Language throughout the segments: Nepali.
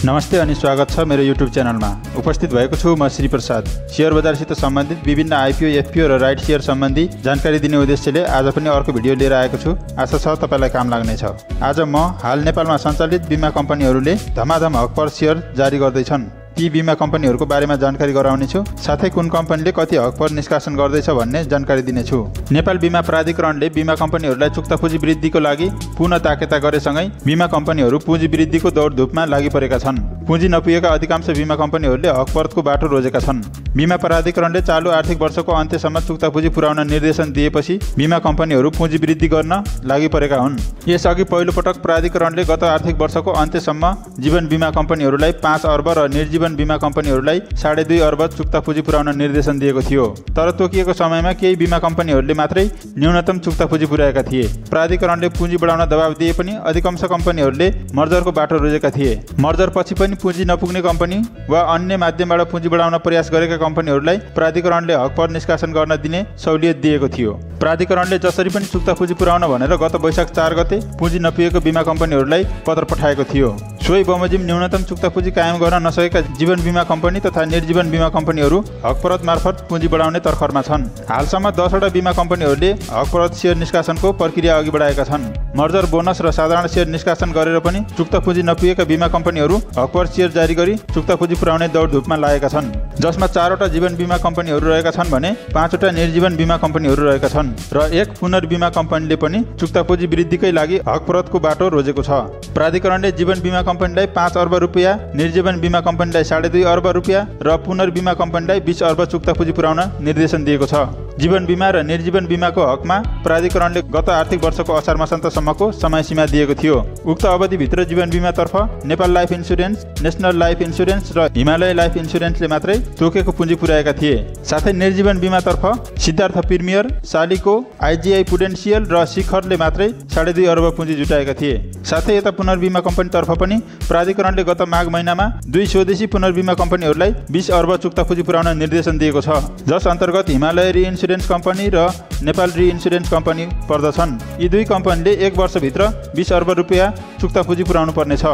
नमस्ते अनि स्वागत छ मेरो युट्युब च्यानलमा। उपस्थित भएको छु म श्री प्रसाद। शेयर बजारसित सम्बन्धित विभिन्न आइपिओ, एफपिओ र राइट शेयर सम्बन्धी जानकारी दिने उद्देश्यले आज पनि अर्को भिडियो लिएर आएको छु। आशा छ तपाईलाई काम लाग्नेछ। आज म हाल नेपालमा सञ्चालित बीमा कम्पनीहरूले धमाधम हक पर शेयर जारी गर्दैछन् ती बीमा कम्पनीहरूको बारेमा जानकारी गराउनेछु। साथै कुन कम्पनीले कति हक पर निष्कासन गर्दैछ भन्ने जानकारी दिनेछु। नेपाल बीमा प्राधिकरणले बीमा कम्पनीहरूलाई चुक्ता पुँजी वृद्धिको लागि पुनः ताकेता गरेसँगै बीमा कम्पनीहरू पुँजी वृद्धिको दौडधुपमा लागिपरेका छन्। पुँजी नपुगेका अधिकांश बीमा कम्पनीहरूले हक परतको बाटो रोजेका छन्। बीमा प्राधिकरणले चालु आर्थिक वर्षको अन्त्यसम्म चुक्ता पुँजी पुर्याउन निर्देशन दिएपछि बीमा कम्पनीहरू पुँजी वृद्धि गर्न लागिपरेका हुन्। यसअघि पहिलो पटक प्राधिकरणले गत आर्थिक वर्षको अन्त्यसम्म जीवन बीमा कम्पनीहरूलाई 5 अर्ब र निर्जीवन बीमा कम्पनीहरूलाई 2.5 अर्ब चुक्ता पुँजी पुर्याउन निर्देशन दिएको थियो। तर तोकिएको समयमा केही बीमा कम्पनीहरूले मात्रै न्यूनतम चुक्ता पुँजी पुर्याएका थिए। प्राधिकरणले पुँजी बढाउन दबाब दिए पनि अधिकांश कम्पनीहरूले मर्जरको बाटो रोजेका थिए। मर्जर पछि पनि पुँजी नपुग्ने कम्पनी वा अन्य माध्यमबाट पुँजी बढाउन प्रयास गरेका कम्पनीहरूलाई प्राधिकरणले हक पर निष्कासन गर्न दिने सहुलियत दिएको थियो। प्राधिकरणले जसरी पनि चुक्ता पुँजी पुर्याउन भनेर गत वैशाख 4 गते पुँजी नपुगेको बीमा कम्पनीहरूलाई पत्र पठाएको थियो। सोही बमोजिम न्यूनतम चुक्ता पुँजी कायम गर्न नसकेका जीवन बीमा कम्पनी तथा निर्जीवन बीमा कम्पनीहरू हक परत मार्फत पुँजी बढाउने तर्खरमा छन्। हालसम्म 10 वटा बीमा कम्पनीहरूले हक परत शेयर निष्कासनको प्रक्रिया अघि बढाएका छन्। मर्जर, बोनस र साधारण शेयर निष्कासन गरेर पनि चुक्ता पुँजी नपुगेका बीमा कम्पनीहरू हक पर शेयर जारी गरी चुक्ता पुँजी पुर्याउने दौडधुपमा लागेका छन्। जसमा 4 वटा जीवन बीमा कम्पनीहरू रहेका छन् भने 5 वटा निर्जीवन बीमा कम्पनीहरू रहेका छन् र एक पुनर्बीमा कम्पनीले पनि चुक्ता पुँजी वृद्धिकै लागि हक परतको बाटो रोजेको छ। प्राधिकरणले जीवन बीमा कम्पनीलाई 5 अर्ब रुपियाँ, निर्जीवन बीमा कम्पनीलाई 2.5 अर्ब रुपियाँ र पुनर्बीमा कम्पनीलाई 20 अर्ब चुक्ता पुँजी पुर्याउन निर्देशन दिएको छ। जीवन बीमा र निर्जीवन बीमाको हकमा प्राधिकरणले गत आर्थिक वर्षको असार मसान्तसम्मको समय सीमा दिएको थियो। उक्त अवधिभित्र जीवन बीमातर्फ Nepal life insurance, national life insurance र हिमालय लाइफ इन्स्योरेन्सले मात्रै तोकेको पुँजी पुर्याएका थिए। साथै निर्जीवन बीमातर्फ सिद्धार्थ प्रिमियर, सालिको, आइजिआई पुडेन्सियल र शिखरले मात्रै 2.5 अर्ब पुँजी जुटाएका थिए। साथै यता पुनर्बीमा कम्पनीतर्फ पनि प्राधिकरणले गत माघ महिनामा 2 स्वदेशी पुनर्बीमा कम्पनीहरूलाई 20 अर्ब चुक्ता पुँजी पुर्याउन निर्देशन दिएको छ। जस अन्तर्गत हिमालय रिइन्स्योरेन्स कम्पनी र नेपाल रिइन्स्योरेन्स कम्पनी पर्दछन्। यी दुई कम्पनीले 1 वर्षभित्र 20 अर्ब रुपियाँ चुक्ता पुँजी पुर्याउनु पर्नेछ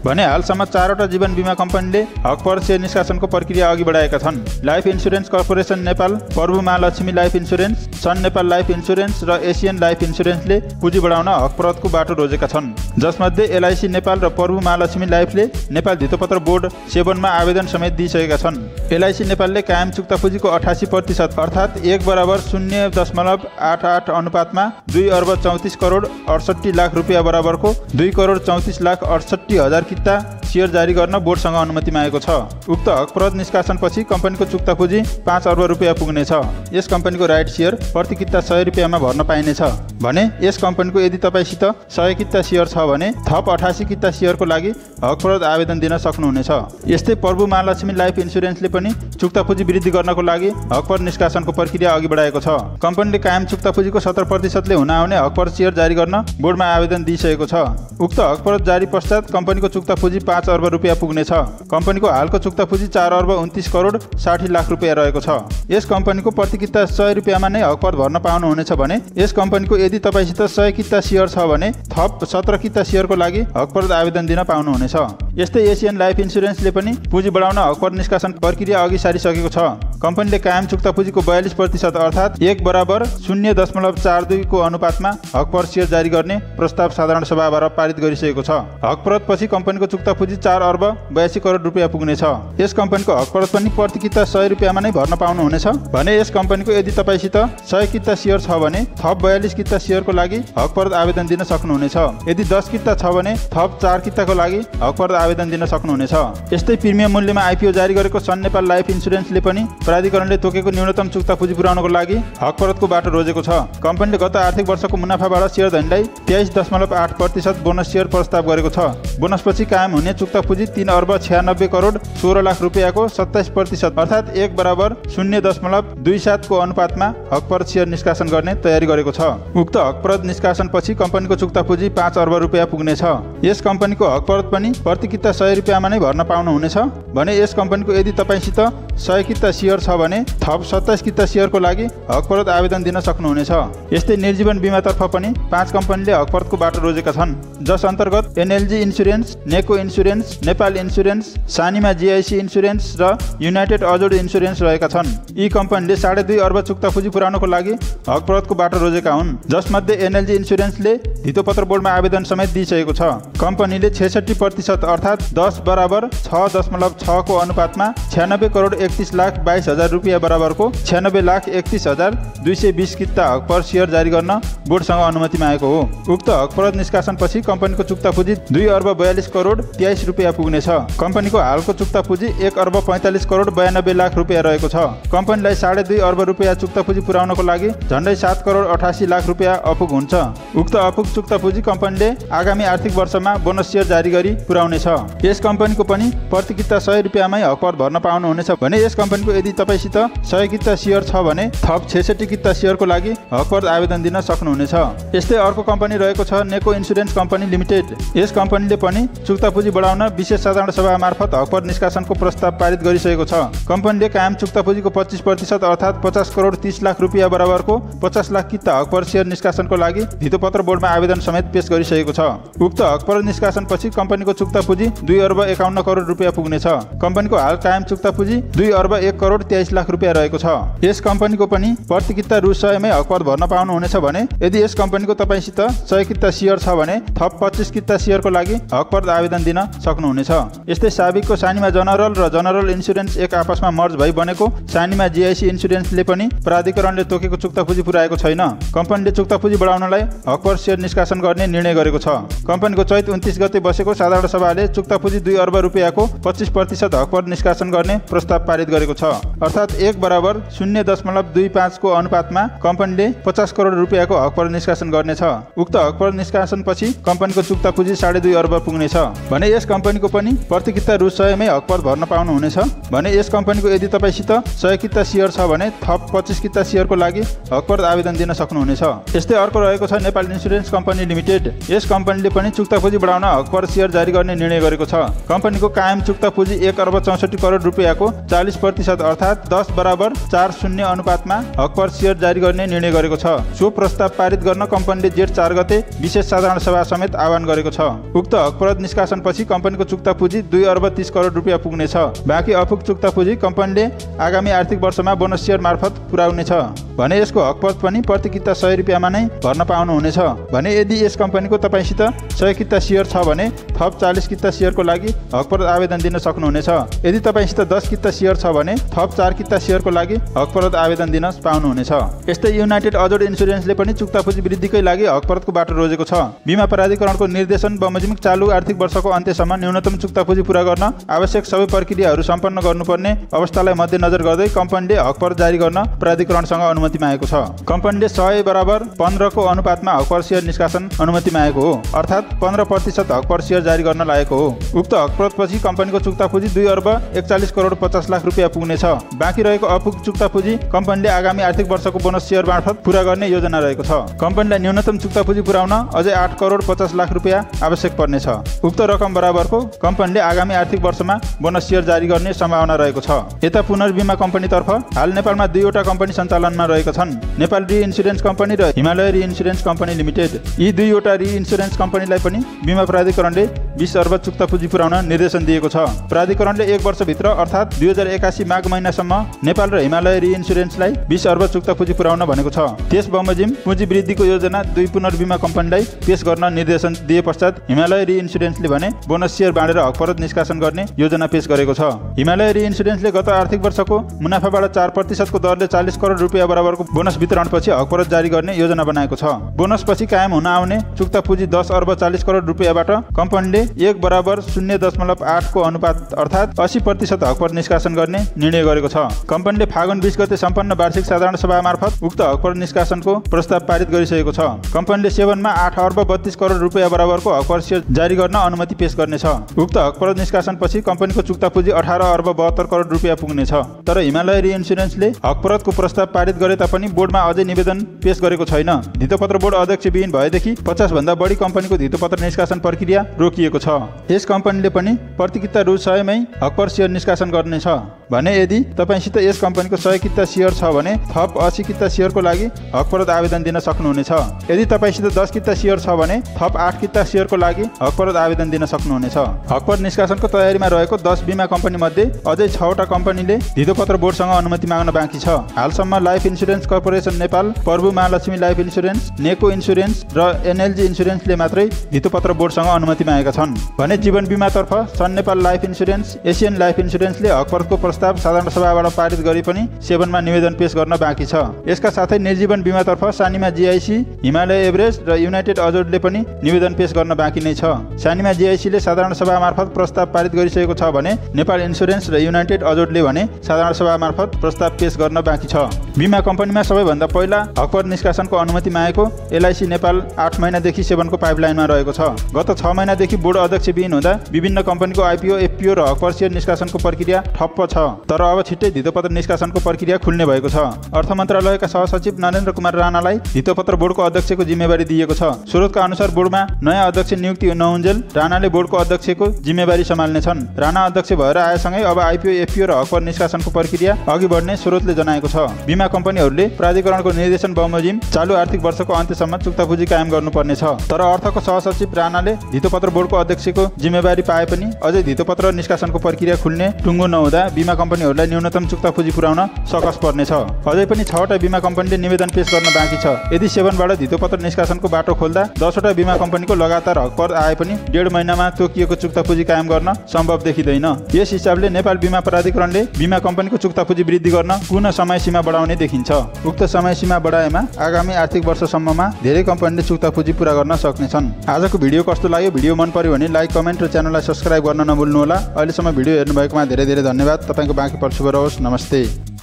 भने हालसम्म 4 वटा जीवन बीमा कम्पनीले हक पर शेयर निष्कासनको प्रक्रिया अघि बढाएका छन्। Life insurance corporation Nepal, Prabhu Mahalaxmi life insurance, सन नेपाल लाइफ इन्स्योरेन्स र एसियन लाइफ इन्स्योरेन्सले पुँजी बढाउन हक परतको बाटो रोजेका छन्। जसमध्ये एलआइसी नेपाल र प्रभु महालक्ष्मी लाइफले नेपाल धितोपत्र बोर्ड 7 मा आवेदन समेत दिइसकेका छन्। एलआइसी नेपालले कायम चुक्ता पुँजीको 88% अर्थात् 1 बराबर 0.88 अनुपातमा 2 अर्ब 34 करोड 68 लाख रुपियाँ बराबरको 2 करोड 34 लाख 68 हजार किता शेयर जारी गर्न बोर्डसँग अनुमति मागेको छ। उक्त हक परत निष्कासनपछि कम्पनीको चुक्ता पुँजी 5 अर्ब रुपियाँ पुग्नेछ। यस कम्पनीको राइट शेयर प्रति किता 100 रुपियाँमा भर्न पाइनेछ भने यस कम्पनीको यदि तपाईसित 100 किता शेयर छ भने थप 88 किता शेयरको लागि हक परत आवेदन दिन सक्नुहुनेछ। यस्तै प्रभु महालक्ष्मी लाइफ इन्स्योरेन्सले पनि चुक्ता पुँजी वृद्धि गर्नको लागि हक पर निष्कासनको प्रक्रिया अघि बढाएको छ। कम्पनीले कायम चुक्ता पुँजीको 70% ले हुन आउने हक पर शेयर जारी गर्न बोर्डमा आवेदन दिइसकेको छ। उक्त हक परत जारी पश्चात कम्पनीको चुक्ता पुँजी 5 अर्ब रुपियाँ पुग्नेछ। कम्पनीको हालको चुक्ता पुँजी 4 अर्ब 29 करोड 60 लाख रुपियाँ रहेको छ। यस कम्पनीको प्रति किता 100 रुपियाँमा नै हक परत भर्न पाउनुहुनेछ भने यस कम्पनीको यदि तपाईसित 100 किता शेयर छ भने थप 17 किता शेयरको लागि हक परत आवेदन दिन पाउनुहुनेछ। यस्तै एसियन लाइफ इन्स्योरेन्सले पनि पुँजी बढाउन हक परत निष्कासन प्रक्रिया अघि सारिसकेको छ। कम्पनीले कायम चुक्ता पुँजीको 42% अर्थात् 1 बराबर 0.42 को अनुपातमा हक पर शेयर जारी गर्ने प्रस्ताव साधारण सभाबाट पारित गरिसकेको छ। हक परत पछि कम्पनीको चुक्ता पुँजी 4 अर्ब 82 करोड रुपियाँ पुग्नेछ। यस कम्पनीको हक परत पनि प्रति किता 100 रुपियाँमा नै भर्न पाउनुहुनेछ भने यस कम्पनीको यदि तपाईसित 100 किता शेयर छ भने थप 42 किता शेयरको लागि हक परत आवेदन दिन सक्नुहुनेछ। यदि 10 किता छ भने थप 4 किताको लागि हक परत आवेदन दिन सक्नुहुनेछ। यस्तै प्रिमियम मूल्यमा आइपिओ जारी गरेको सन नेपाल लाइफ इन्स्योरेन्सले पनि प्राधिकरणले तोकेको न्यूनतम चुक्ता पुँजी पुर्याउनको लागि हक परतको बाटो रोजेको छ। कम्पनीले गत आर्थिक वर्षको मुनाफाबाट शेयर धनीलाई 23.8% बोनस शेयर प्रस्ताव गरेको छ। बोनसपछि कायम हुने चुक्ता पुँजी 3 अर्ब 96 करोड 16 लाख रुपियाँको 27% अर्थात् 1 बराबर 0.27 को अनुपातमा हक परत शेयर निष्कासन गर्ने तयारी गरेको छ। उक्त हक परत निष्कासनपछि कम्पनीको चुक्ता पुँजी 5 अर्ब रुपियाँ पुग्नेछ। यस कम्पनीको हक परत पनि प्रति किता 100 रुपियाँमा नै भर्न पाउनुहुनेछ भने यस कम्पनीको यदि तपाईसित 100 किता शेयर छ भने थप 27 किता शेयरको लागि हकपरत आवेदन दिन सक्नुहुनेछ। यस्तै निर्जीवन बीमातर्फ पनि 5 कम्पनीले हकपरतको बाटो रोजेका छन्, जस अन्तर्गत NLG insurance, Neco insurance, Nepal insurance, Sanima GIC insurance र युनाइटेड अजोड इन्स्योरेन्स रहेका छन्। यी कम्पनीले 2.5 अर्ब चुक्ता पुँजी पुर्याउनको लागि हकपरतको बाटो रोजेका हुन्, जसमध्ये एनएलजी इन्स्योरेन्सले धितोपत्र बोर्डमा आवेदन समेत दिइसकेको छ। कम्पनीले 66% अर्थात् 10 बराबर 6.6 को अनुपातमा 96 करोड 31 लाख 22 हजार रुपियाँ बराबरको 96 लाख 31 हजार 220 किता हकपर शेयर जारी गर्न बोर्डसँग अनुमति मागेको हो। उक्त हकपरत निष्कासनपछि कम्पनीको चुक्ता पुँजी 2 अर्ब 42 करोड 23 रुपियाँ पुग्नेछ। कम्पनीको हालको चुक्ता पुँजी 1 अर्ब 45 करोड 92 लाख रुपियाँ रहेको छ। कम्पनीलाई 2.5 अर्ब रुपियाँ चुक्ता पुँजी पुर्याउनको लागि झन्डै 7 करोड 88 लाख रुपियाँ अपुग हुन्छ। उक्त अपुग चुक्ता पुँजी कम्पनीले आगामी आर्थिक वर्षमा बोनस शेयर जारी गरी पुर्याउनेछ। यस कम्पनीको पनि प्रति किता 100 रुपियाँमै हकपर भर्न पाउनुहुनेछ भने यस कम्पनीको यदि तपाईसित 100 किता शेयर छ भने थप 66 किता शेयरको लागि हकपर आवेदन दिन सक्नुहुनेछ। यस्तै अर्को कम्पनी रहेको छ नेको इन्स्योरेन्स कम्पनी लिमिटेड। यस कम्पनीले पनि चुक्ता पुँजी बढाउन विशेष साधारण सभा मार्फत हकपर निष्कासनको प्रस्ताव पारित गरिसकेको छ। कम्पनीले कायम चुक्ता पुँजीको 25% अर्थात् 50 करोड 30 लाख रुपियाँ बराबरको 50 लाख किता हकपर शेयर निष्कासनको लागि धितोपत्र बोर्डमा आवेदन समेत पेश गरिसकेको छ। उक्त हकपर निष्कासनपछि कम्पनीको चुक्ता पुँजी 2 अर्ब 51 करोड रुपियाँ पुग्नेछ। कम्पनीको हाल कायम चुक्ता पुँजी 2 अर्ब 1 करोड 23 लाख रुपियाँ रहेको छ। यस कम्पनीको पनि प्रति किता रु 100 मै हकपर भर्न पाउनुहुनेछ भने यदि यस कम्पनीको तपाईसित 100 किता शेयर छ भने थप 25 किता शेयरको लागि हकपर आवेदन दिन सक्नुहुनेछ। यस्तै साबिकको सानिमा जनरल र जनरल इन्स्योरेन्स एक आपसमा मर्ज भई बनेको सानिमा जीआईसी इन्स्योरेन्सले पनि प्राधिकरणले तोकेको चुक्ता पुँजी पुर्याएको छैन। कम्पनीले चुक्ता पुँजी बढाउनलाई हकपर शेयर निष्कासन गर्ने निर्णय गरेको छ। कम्पनीको चैत 29 गते बसेको साधारण सभाले चुक्ता पुँजी 2 अर्ब रुपियाँको 25% हकपर निष्कासन गर्ने प्रस्ताव पारित गरेको छ। अर्थात् 1 बराबर 0.25 को अनुपातमा कम्पनीले 50 करोड रुपियाँको हकपर निष्कासन गर्नेछ। उक्त हकपर निष्कासनपछि कम्पनीको चुक्ता पुँजी 2.5 अर्ब पुग्नेछ भने यस कम्पनीको पनि प्रति किता रु 100 मै हकपर भर्न पाउनुहुनेछ भने यस कम्पनीको यदि तपाईसित 100 किता शेयर छ भने थप 25 किता शेयरको लागि हकपर आवेदन दिन सक्नुहुनेछ। यस्तै अर्को रहेको छ नेपाल इन्स्योरेन्स कम्पनी लिमिटेड। यस कम्पनीले पनि चुक्ता पुँजी बढाउन हकपर शेयर जारी गर्ने निर्णय गरेको छ। कम्पनीको कायम चुक्ता पुँजी 1 अर्ब 64 करोड रुपियाँको 40% अर्थात् 10 बराबर 4.0 अनुपातमा हकपर शेयर जारी गर्ने निर्णय गरेको छ। सो प्रस्ताव पारित गर्न कम्पनीले जेठ 4 गते विशेष साधारण सभा समेत आह्वान गरेको छ। उक्त हकपरत निष्कासनपछि कम्पनीको चुक्ता पुँजी 2 अर्ब 30 करोड रुपियाँ पुग्नेछ। बाँकी अपुग चुक्ता पुँजी कम्पनीले आगामी आर्थिक वर्षमा बोनस शेयर मार्फत पुर्याउनेछ भने यसको हकपरत पनि प्रति किता 100 रुपियाँमा नै भर्न पाउनुहुनेछ भने यदि यस कम्पनीको तपाईसित 100 किता शेयर छ भने थप 40 किता शेयरको लागि हकपरत आवेदन दिन सक्नुहुनेछ। यदि तपाईसित 10 किता शेयर छ भने थप 4 किता शेयरको लागि हकपरत आवेदन दिन पाउनुहुनेछ। यस्तै युनाइटेड अजोड इन्स्योरेन्सले पनि चुक्ता पुँजी वृद्धिकै लागि हकपरतको बाटो रोजेको छ। बीमा प्राधिकरणको निर्देशन बमोजिम चालु आर्थिक वर्षको अन्त्यसम्म न्यूनतम चुक्ता पुँजी पूरा गर्न आवश्यक सबै प्रक्रियाहरू सम्पन्न गर्नुपर्ने अवस्थालाई मध्यनजर गर्दै कम्पनीले हकपर जारी गर्न प्राधिकरणसँग अनुमति मागेको छ। कम्पनीले 100 बराबर 15 को अनुपातमा हकपर शेयर निष्कासन अनुमति मागेको हो अर्थात् 15% हकपर शेयर जारी गर्न लागेको हो। उक्त हकपरतपछि कम्पनीको चुक्ता पुँजी 2 अर्ब 41 करोड 50 लाख रुपियाँ पुग्नेछ। बाँकी रहेको अपुग चुक्ता पुँजी कम्पनीले आगामी आर्थिक वर्षको बोनस शेयर मार्फत पूरा गर्ने योजना रहेको छ। कम्पनीलाई न्यूनतम चुक्ता पुँजी पुर्याउन अझै 8 करोड 50 लाख रुपियाँ आवश्यक पर्नेछ। उक्त रकम बराबरको कम्पनीले आगामी आर्थिक वर्षमा बोनस शेयर जारी गर्ने सम्भावना रहेको छ। यता पुनर्बीमा कम्पनीतर्फ हाल नेपालमा 2वटा कम्पनी सञ्चालनमा रहेका छन्, नेपाल रि इन्स्योरेन्स कम्पनी र हिमालय रि इन्स्योरेन्स कम्पनी लिमिटेड। यी 2वटा रि इन्स्योरेन्स कम्पनीलाई पनि बीमा प्राधिकरणले 20 अर्ब चुक्ता पुँजी पुर्याउन निर्देशन दिएको छ। प्राधिकरणले 1 वर्षभित्र अर्थात् 2081 माघ महिनासम्म नेपाल र हिमालय रि इन्स्योरेन्सलाई 20 अर्ब चुक्ता पुँजी पुर्याउन भनेको छ। त्यस बमोजिम पुँजी वृद्धिको योजना 2 पुनर्बीमा कम्पनीलाई पेश गर्न निर्देशन दिए पश्चात हिमालय रि इन्स्योरेन्सले भने बोनस शेयर बाँडेर हकपरत निष्कासन गर्ने योजना पेश गरेको छ। हिमालय रि इन्स्योरेन्सले गत आर्थिक वर्षको मुनाफाबाट 4% को दरले 40 करोड रुपियाँ बराबरको बोनस वितरणपछि हकपरत जारी गर्ने योजना बनाएको छ। बोनसपछि कायम हुन आउने चुक्ता पुँजी 10 अर्ब 40 करोड रुपियाँबाट कम्पनीले 1 बराबर 0.8 को अनुपात अर्थात् 80% हकपर निष्कासन गर्ने निर्णय गरेको छ। कम्पनीले फागुन 20 गते सम्पन्न वार्षिक साधारण सभा मार्फत उक्त हकपर निष्कासनको प्रस्ताव पारित गरिसकेको छ। कम्पनीले सेवनमा 8 अर्ब 32 करोड रुपियाँ बराबरको हकपर शेयर जारी गर्न अनुमति पेश गर्नेछ। उक्त हकपर निष्कासनपछि कम्पनीको चुक्ता पुँजी 18 अर्ब 72 करोड रुपियाँ पुग्नेछ। तर हिमालय रि इन्स्योरेन्सले हकपरतको प्रस्ताव पारित गरे तापनि बोर्डमा अझै निवेदन पेश गरेको छैन। धितोपत्र बोर्ड अध्यक्ष विहीन भएदेखि 50 भन्दा बढी कम्पनीको धितोपत्र निष्कासन प्रक्रिया रोकिएको छ। यस कम्पनीले पनि प्रति किता रु 100 मै हकपर शेयर निष्कासन गर्नेछ। भने यदि तपाईसित यस कम्पनीको 100 किता सेयर छ भने थप 80 किता सेयरको लागि हकपरत आवेदन दिन सक्नुहुनेछ। यदि तपाईसित 10 किता सेयर छ भने थप 8 किता सेयरको लागि हकपरत आवेदन दिन सक्नुहुनेछ। हकपरत निष्कासनको तयारीमा रहेको 10 बीमा कम्पनी मध्ये अझै 6 वटा कम्पनीले धितोपत्र बोर्डसँग अनुमति माग्न बाँकी छ। हालसम्म life insurance corporation Nepal, Prabhu Mahalaxmi life insurance, Neco insurance र एनएलजी इन्स्योरेन्सले मात्रै धितोपत्र बोर्डसँग अनुमति मागेका छन् भने जीवन बीमातर्फ sun Nepal life insurance, Asian life इन्स्योरेन्सले हकपरतको प्रस्ताव साधारण सभाबाट पारित गरी पनि सेवनमा निवेदन पेश गर्न बाँकी छ। यसका साथै निर्जीवन बीमातर्फ सानिमा जीआईसी, हिमालय एभरेस्ट र युनाइटेड अजोडले पनि निवेदन पेश गर्न बाँकी नै छ। सानिमा जीआईसीले साधारण सभा मार्फत प्रस्ताव पारित गरिसकेको छ भने नेपाल इन्स्योरेन्स र युनाइटेड अजोडले भने साधारण सभा मार्फत प्रस्ताव पेश गर्न बाँकी छ। बीमा कम्पनीमा सबैभन्दा पहिला हकपरत निष्कासनको अनुमति मागेको एलआईसी नेपाल 8 महिनादेखि सेवनको पाइपलाइनमा रहेको छ। गत 6 महिनादेखि बोर्ड अध्यक्ष विहीन हुँदा विभिन्न कम्पनीको आइपिओ, एफपिओ र हकपरत सेयर निष्कासनको प्रक्रिया ठप्प छ। तर अब छिट्टै धितोपत्र निष्कासनको प्रक्रिया खुल्ने भएको छ। अर्थ मन्त्रालयका सहसचिव नरेन्द्र कुमार राणालाई धितोपत्र बोर्डको अध्यक्षको जिम्मेवारी दिएको छ। स्रोतका अनुसार बोर्डमा नयाँ अध्यक्ष नियुक्ति नहुन्जेल राणाले बोर्डको अध्यक्षको जिम्मेवारी सम्हाल्ने छन्। राणा अध्यक्ष भएर आएसँगै अब आइपिओ, एफपिओ र हकपरत निष्कासनको प्रक्रिया अघि बढ्ने स्रोतले जनाएको छ। बीमा कम्पनीहरूले प्राधिकरणको निर्देशन बमोजिम चालु आर्थिक वर्षको अन्त्यसम्म चुक्ता पुँजी कायम गर्नुपर्ने छ। तर अर्थको सहसचिव राणाले धितोपत्र बोर्डको अध्यक्षको जिम्मेवारी पाए पनि अझै धितोपत्र निष्कासनको प्रक्रिया खुल्ने टुङ्गो नहुँदा बीमा कम्पनीहरूलाई न्यूनतम चुक्ता पुँजी पुर्याउन सकस पर्नेछ। अझै पनि 6 वटा बीमा कम्पनीले निवेदन पेश गर्न बाँकी छ। यदि सेवनबाट धितोपत्र निष्कासनको बाटो खोल्दा 10 वटा बीमा कम्पनीको लगातार हकपरत आए पनि 1.5 महिनामा तोकिएको चुक्ता पुँजी कायम गर्न सम्भव देखिँदैन। यस हिसाबले नेपाल बीमा प्राधिकरणले बीमा कम्पनीको चुक्ता पुँजी वृद्धि गर्न पुनः समय सीमा बढाउने देखिन्छ। उक्त समय सीमा बढाएमा आगामी आर्थिक वर्षसम्ममा धेरै कम्पनीले चुक्ता पुँजी पूरा गर्न सक्नेछन्। आजको भिडियो कस्तो लाग्यो? भिडियो मन पर्यो भने लाइक, कमेन्ट र च्यानललाई सब्स्क्राइब गर्न नभुल्नुहोला। अहिलेसम्म भिडियो हेर्नुभएकोमा धेरै धेरै धन्यवाद। तपाईको बाँकी पर्सुबर होस्। नमस्ते।